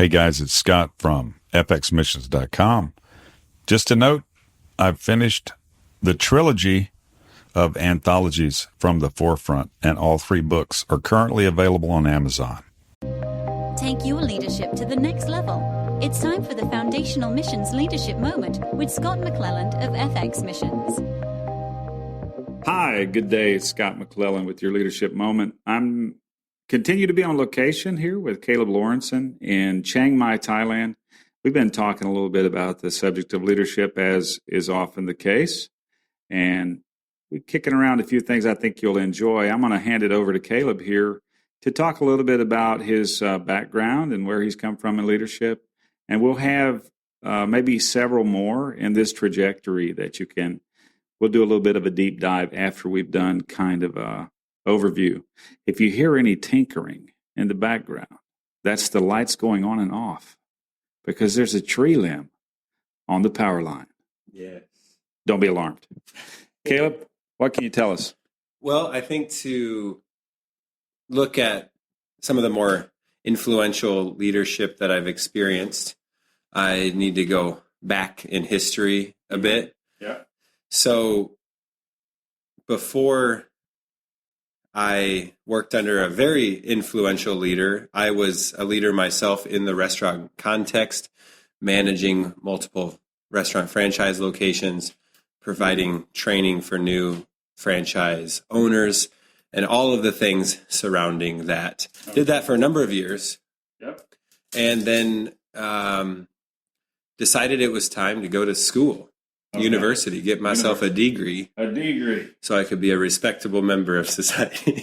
Hey guys, it's Scott from fxmissions.com. Just a note, I've finished the trilogy of Anthologies from the Forefront, and all 3 books are currently available on Amazon. Take your leadership to the next level. It's time for the Foundational Missions Leadership Moment with Scott McClelland of FX Missions. Hi, good day. It's Scott McClelland with your Leadership Moment. I'm continue to be on location here with Caleb Lorensen in Chiang Mai, Thailand. We've been talking a little bit about the subject of leadership, as is often the case, and we're kicking around a few things I think you'll enjoy. I'm going to hand it over to Caleb here to talk a little bit about his background and where he's come from in leadership, and we'll have maybe several more in this trajectory that we'll do a little bit of a deep dive after we've done kind of a overview. If you hear any tinkering in the background, that's the lights going on and off because there's a tree limb on the power line. Yes. Don't be alarmed. Caleb, what can you tell us? Well, I think to look at some of the more influential leadership that I've experienced, I need to go back in history a bit. Yeah. So before I worked under a very influential leader, I was a leader myself in the restaurant context, managing multiple restaurant franchise locations, providing training for new franchise owners, and all of the things surrounding that. Did that for a number of years. Yep. And then decided it was time to go to school. Okay. University, get myself a degree. A degree. So I could be a respectable member of society.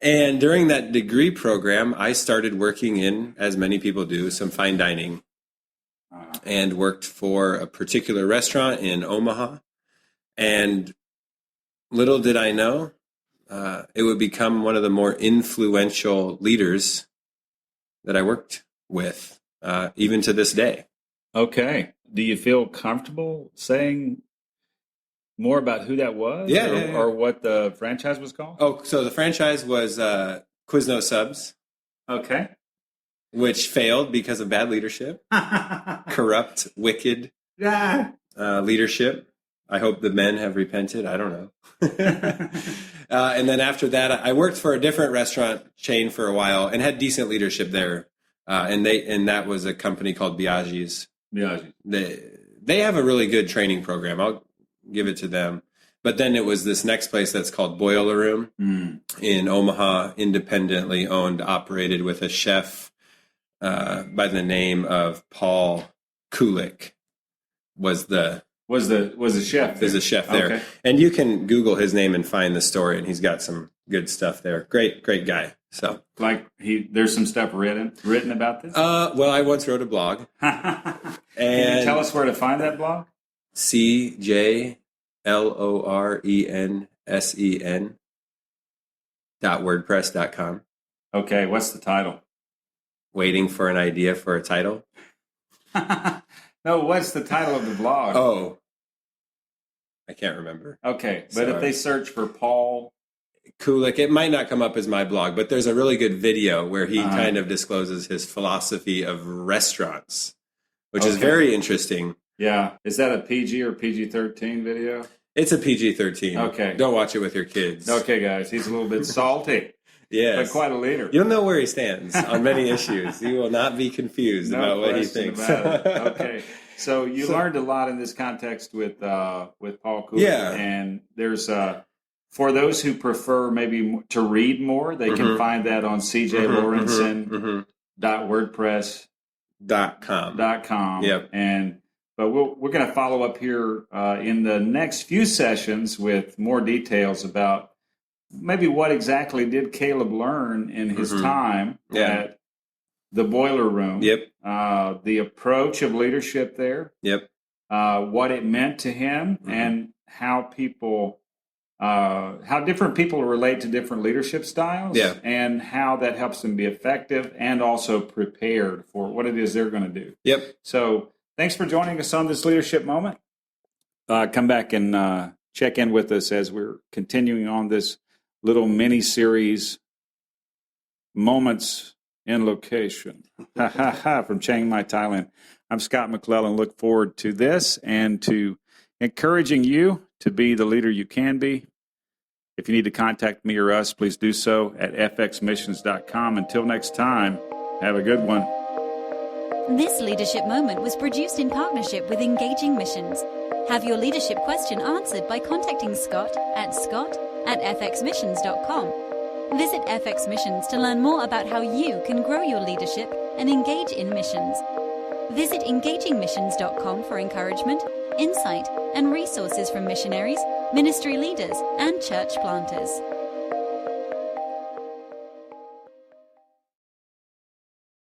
And during that degree program, I started working in, as many people do, some fine dining. And worked for a particular restaurant in Omaha. And little did I know, it would become one of the more influential leaders that I worked with, even to this day. Okay. Do you feel comfortable saying more about who that was? Yeah. Or what the franchise was called? Oh, so the franchise was Quiznos Subs. Okay. Which failed because of bad leadership. Corrupt, wicked leadership. I hope the men have repented. I don't know. And then after that, I worked for a different restaurant chain for a while and had decent leadership there. And that was a company called Biaggi's. They have a really good training program. I'll give it to them. But then it was this next place that's called Boiler Room in Omaha, independently owned, operated with a chef by the name of Paul Kulik. Was the chef. There's a chef there. Okay. And you can Google his name and find the story, and he's got some good stuff there. Great guy. So, there's some stuff written about this? Well, I once wrote a blog. Can you tell us where to find that blog? CJLORENSEN.wordpress.com. Okay, what's the title? Waiting for an idea for a title? No, what's the title of the blog? Oh, I can't remember. Okay, but if they search for Paul Kulik, it might not come up as my blog, but there's a really good video where he kind of discloses his philosophy of restaurants, which is very interesting. Yeah. Is that a PG or PG-13 video? It's a PG-13. Okay. Don't watch it with your kids. Okay, guys. He's a little bit salty. Yes. But quite a leader. You'll know where he stands on many issues. You will not be confused about what he thinks. Okay. So you learned a lot in this context with Paul Kulik. Yeah. And there's for those who prefer maybe to read more, they can find that on cjlorensen.wordpress.com. Yep. But we're going to follow up here in the next few sessions with more details about maybe what exactly did Caleb learn in his time at the Boiler Room. Yep. The approach of leadership there. Yep. What it meant to him and how different people relate to different leadership styles. Yeah. And how that helps them be effective and also prepared for what it is they're going to do. Yep. So thanks for joining us on this leadership moment. Come back and check in with us as we're continuing on this little mini series, moments in location. Ha ha ha, from Chiang Mai, Thailand. I'm Scott McClelland. Look forward to this and to encouraging you to be the leader you can be. If you need to contact me or us, please do so at fxmissions.com. Until next time, have a good one. This leadership moment was produced in partnership with Engaging Missions. Have your leadership question answered by contacting Scott at fxmissions.com. Visit FX Missions to learn more about how you can grow your leadership and engage in missions. Visit engagingmissions.com for encouragement, insight, and resources from missionaries, ministry leaders, and church planters.